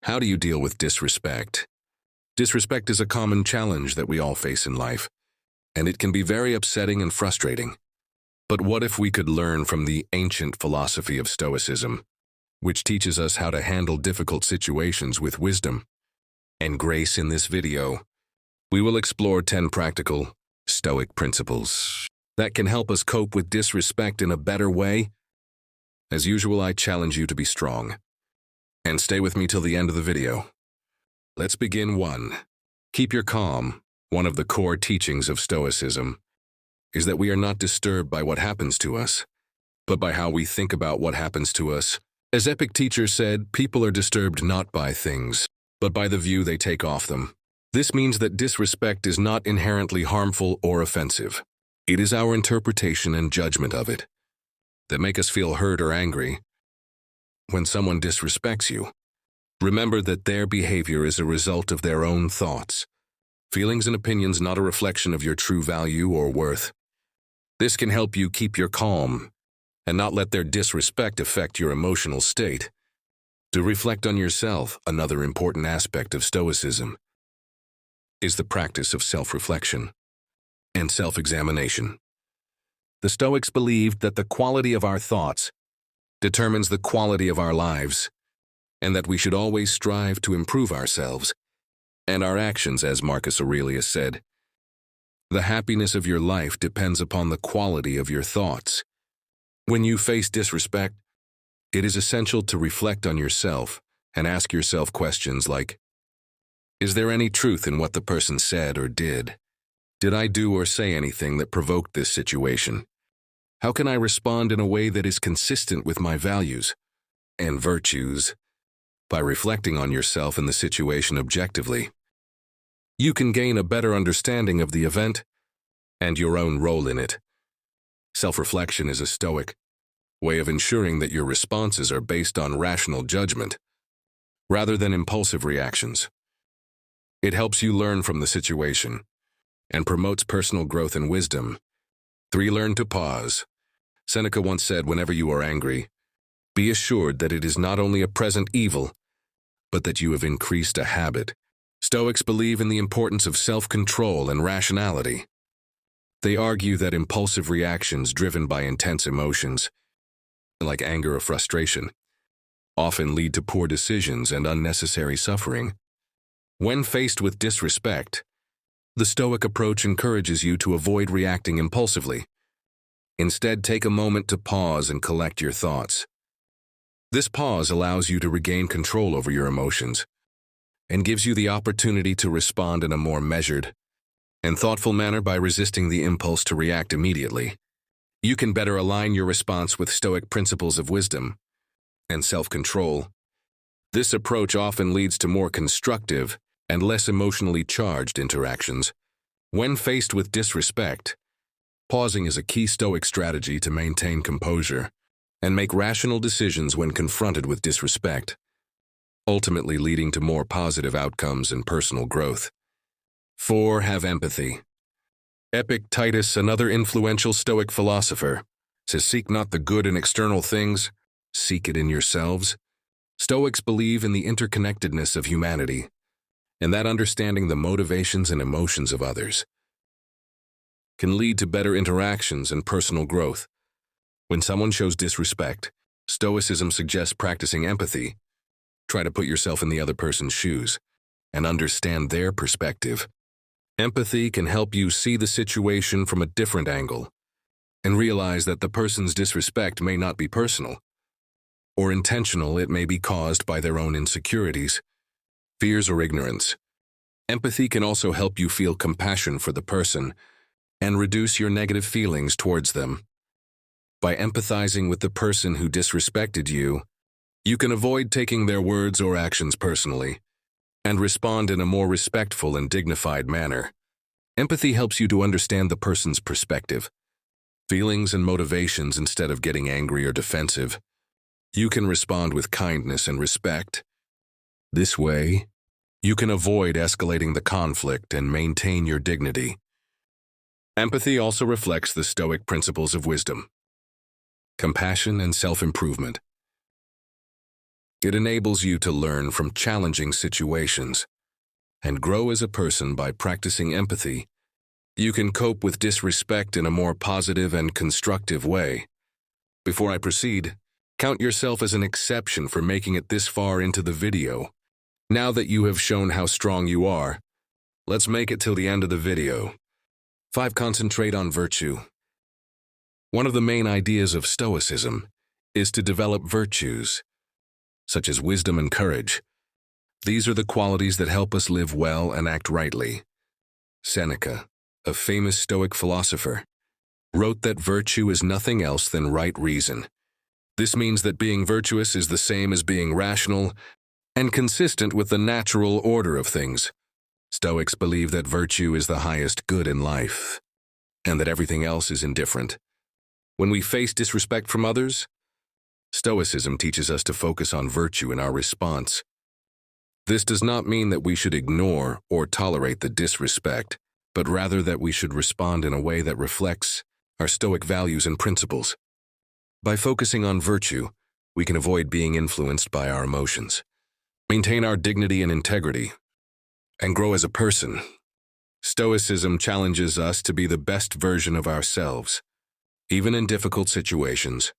How do you deal with disrespect? Disrespect is a common challenge that we all face in life, and it can be very upsetting and frustrating. But what if we could learn from the ancient philosophy of Stoicism, which teaches us how to handle difficult situations with wisdom and grace? In this video, we will explore 10 practical Stoic principles that can help us cope with disrespect in a better way. As usual, I challenge you to be strong, and stay with me till the end of the video. Let's begin. 1. Keep your calm. One of the core teachings of Stoicism is that we are not disturbed by what happens to us, but by how we think about what happens to us. As Epictetus said, people are disturbed not by things, but by the view they take of them. This means that disrespect is not inherently harmful or offensive. It is our interpretation and judgment of it that make us feel hurt or angry. When someone disrespects you, remember that their behavior is a result of their own thoughts, feelings, and opinions, not a reflection of your true value or worth. This can help you keep your calm and not let their disrespect affect your emotional state. To reflect on yourself, another important aspect of Stoicism is the practice of self-reflection and self-examination. The Stoics believed that the quality of our thoughts determines the quality of our lives, and that we should always strive to improve ourselves and our actions. As Marcus Aurelius said, the happiness of your life depends upon the quality of your thoughts. When you face disrespect, it is essential to reflect on yourself and ask yourself questions like, is there any truth in what the person said or did? Did I do or say anything that provoked this situation? How can I respond in a way that is consistent with my values and virtues? By reflecting on yourself and the situation objectively, you can gain a better understanding of the event and your own role in it. Self-reflection is a Stoic way of ensuring that your responses are based on rational judgment rather than impulsive reactions. It helps you learn from the situation and promotes personal growth and wisdom. 3. Learn to pause. Seneca once said, whenever you are angry, be assured that it is not only a present evil, but that you have increased a habit. Stoics believe in the importance of self-control and rationality. They argue that impulsive reactions driven by intense emotions, like anger or frustration, often lead to poor decisions and unnecessary suffering. When faced with disrespect, the Stoic approach encourages you to avoid reacting impulsively. Instead, take a moment to pause and collect your thoughts. This pause allows you to regain control over your emotions and gives you the opportunity to respond in a more measured and thoughtful manner. By resisting the impulse to react immediately, you can better align your response with Stoic principles of wisdom and self-control. This approach often leads to more constructive and less emotionally charged interactions. When faced with disrespect, pausing is a key Stoic strategy to maintain composure and make rational decisions when confronted with disrespect, ultimately leading to more positive outcomes and personal growth. 4. Have empathy. Epictetus, another influential Stoic philosopher, says, seek not the good in external things, seek it in yourselves. Stoics believe in the interconnectedness of humanity, and that understanding the motivations and emotions of others can lead to better interactions and personal growth. When someone shows disrespect, Stoicism suggests practicing empathy. Try to put yourself in the other person's shoes and understand their perspective. Empathy can help you see the situation from a different angle and realize that the person's disrespect may not be personal or intentional. It may be caused by their own insecurities, fears, or ignorance. Empathy can also help you feel compassion for the person and reduce your negative feelings towards them. By empathizing with the person who disrespected you, you can avoid taking their words or actions personally and respond in a more respectful and dignified manner. Empathy helps you to understand the person's perspective, feelings, and motivations instead of getting angry or defensive. You can respond with kindness and respect. This way, you can avoid escalating the conflict and maintain your dignity. Empathy also reflects the Stoic principles of wisdom, compassion, and self-improvement. It enables you to learn from challenging situations and grow as a person by practicing empathy. You can cope with disrespect in a more positive and constructive way. Before I proceed, count yourself as an exception for making it this far into the video. Now that you have shown how strong you are, let's make it till the end of the video. 5. Concentrate on virtue. One of the main ideas of Stoicism is to develop virtues, such as wisdom and courage. These are the qualities that help us live well and act rightly. Seneca, a famous Stoic philosopher, wrote that virtue is nothing else than right reason. This means that being virtuous is the same as being rational and consistent with the natural order of things. Stoics believe that virtue is the highest good in life, and that everything else is indifferent. When we face disrespect from others, Stoicism teaches us to focus on virtue in our response. This does not mean that we should ignore or tolerate the disrespect, but rather that we should respond in a way that reflects our Stoic values and principles. By focusing on virtue, we can avoid being influenced by our emotions, maintain our dignity and integrity, and grow as a person. Stoicism challenges us to be the best version of ourselves, even in difficult situations.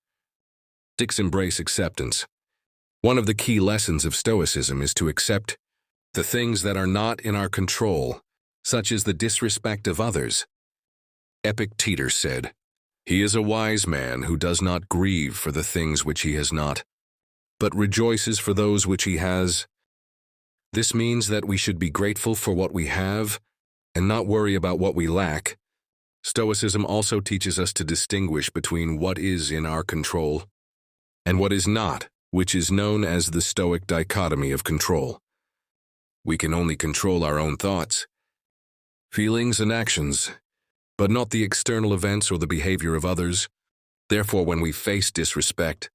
6. Embrace acceptance. One of the key lessons of Stoicism is to accept the things that are not in our control, such as the disrespect of others. Epictetus said, "He is a wise man who does not grieve for the things which he has not, but rejoices for those which he has." This means that we should be grateful for what we have and not worry about what we lack. Stoicism also teaches us to distinguish between what is in our control and what is not, which is known as the Stoic dichotomy of control. We can only control our own thoughts, feelings, and actions, but not the external events or the behavior of others. Therefore, when we face disrespect,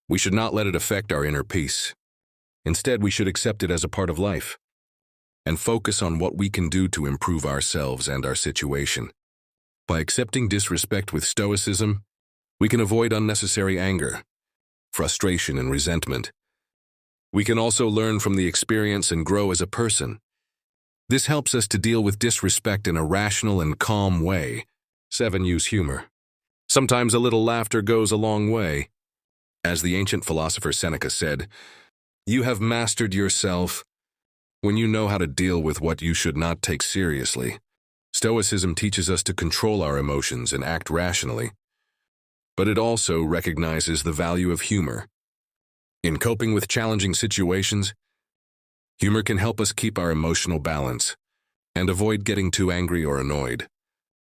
we should not let it affect our inner peace. Instead, we should accept it as a part of life and focus on what we can do to improve ourselves and our situation. By accepting disrespect with Stoicism, we can avoid unnecessary anger, frustration, and resentment. We can also learn from the experience and grow as a person. This helps us to deal with disrespect in a rational and calm way. 7. Use humor. Sometimes a little laughter goes a long way. As the ancient philosopher Seneca said, "You have mastered yourself when you know how to deal with what you should not take seriously." Stoicism teaches us to control our emotions and act rationally, but it also recognizes the value of humor. In coping with challenging situations, humor can help us keep our emotional balance and avoid getting too angry or annoyed.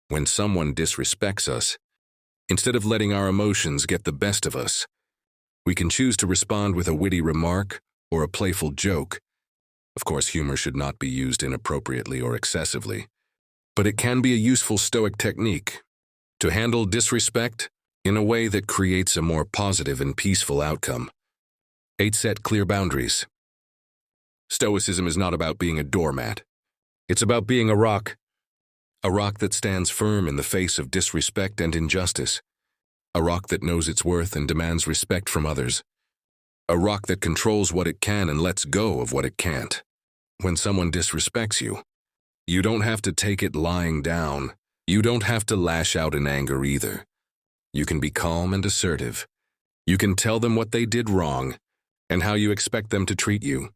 When someone disrespects us, instead of letting our emotions get the best of us, we can choose to respond with a witty remark or a playful joke. Of course, humor should not be used inappropriately or excessively, but it can be a useful Stoic technique to handle disrespect in a way that creates a more positive and peaceful outcome. 8. Set clear boundaries. Stoicism is not about being a doormat. It's about being a rock that stands firm in the face of disrespect and injustice, a rock that knows its worth and demands respect from others, a rock that controls what it can and lets go of what it can't. When someone disrespects you, you don't have to take it lying down. You don't have to lash out in anger either. You can be calm and assertive. You can tell them what they did wrong and how you expect them to treat you.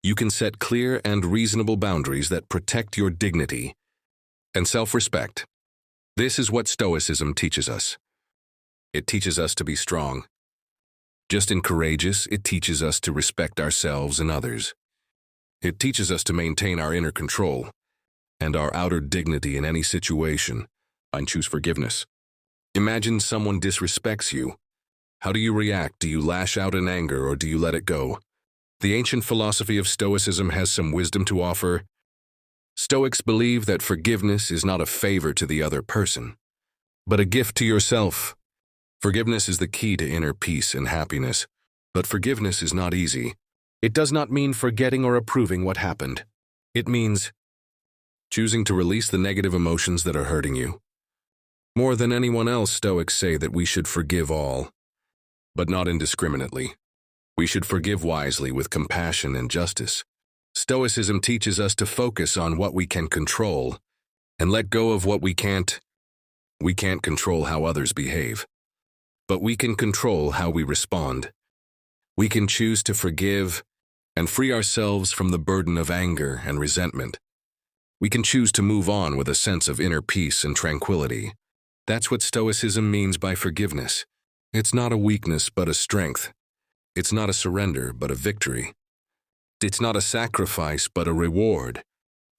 You can set clear and reasonable boundaries that protect your dignity and self-respect. This is what Stoicism teaches us. It teaches us to be strong. Just as courageous, it teaches us to respect ourselves and others. It teaches us to maintain our inner control and our outer dignity in any situation, and choose forgiveness. Imagine someone disrespects you. How do you react? Do you lash out in anger or do you let it go? The ancient philosophy of Stoicism has some wisdom to offer. Stoics believe that forgiveness is not a favor to the other person, but a gift to yourself. Forgiveness is the key to inner peace and happiness, but forgiveness is not easy. It does not mean forgetting or approving what happened. It means choosing to release the negative emotions that are hurting you. More than anyone else, Stoics say that we should forgive all, but not indiscriminately. We should forgive wisely with compassion and justice. Stoicism teaches us to focus on what we can control and let go of what we can't. We can't control how others behave, but we can control how we respond. We can choose to forgive and free ourselves from the burden of anger and resentment. We can choose to move on with a sense of inner peace and tranquility. That's what Stoicism means by forgiveness. It's not a weakness, but a strength. It's not a surrender, but a victory. It's not a sacrifice, but a reward.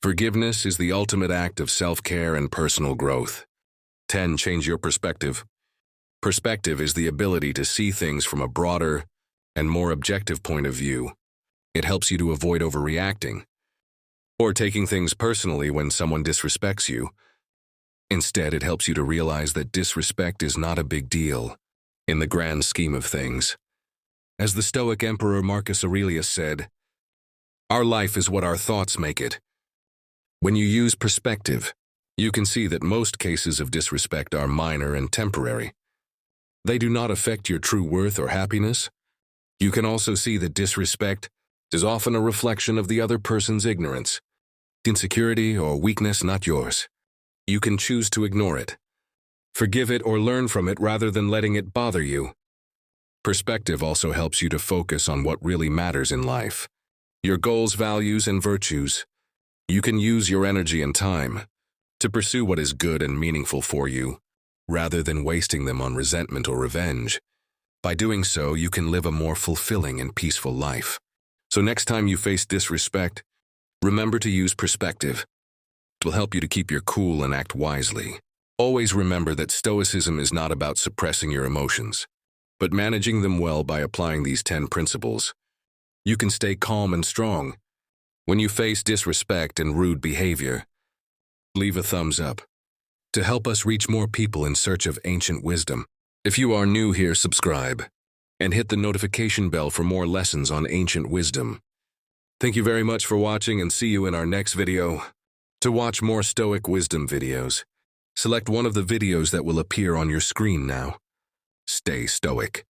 Forgiveness is the ultimate act of self-care and personal growth. 10. Change your perspective. Perspective is the ability to see things from a broader and more objective point of view. It helps you to avoid overreacting or taking things personally when someone disrespects you. Instead, it helps you to realize that disrespect is not a big deal in the grand scheme of things. As the Stoic Emperor Marcus Aurelius said, "Our life is what our thoughts make it." When you use perspective, you can see that most cases of disrespect are minor and temporary. They do not affect your true worth or happiness. You can also see that disrespect is often a reflection of the other person's ignorance, insecurity, or weakness, not yours. You can choose to ignore it, forgive it, or learn from it rather than letting it bother you. Perspective also helps you to focus on what really matters in life, your goals, values, and virtues. You can use your energy and time to pursue what is good and meaningful for you, rather than wasting them on resentment or revenge. By doing so, you can live a more fulfilling and peaceful life. So next time you face disrespect, remember to use perspective. It will help you to keep your cool and act wisely. Always remember that Stoicism is not about suppressing your emotions, but managing them well by applying these 10 principles. You can stay calm and strong. When you face disrespect and rude behavior, leave a thumbs up to help us reach more people in search of ancient wisdom. If you are new here, subscribe and hit the notification bell for more lessons on ancient wisdom. Thank you very much for watching, and see you in our next video. To watch more Stoic wisdom videos, select one of the videos that will appear on your screen now. Stay Stoic.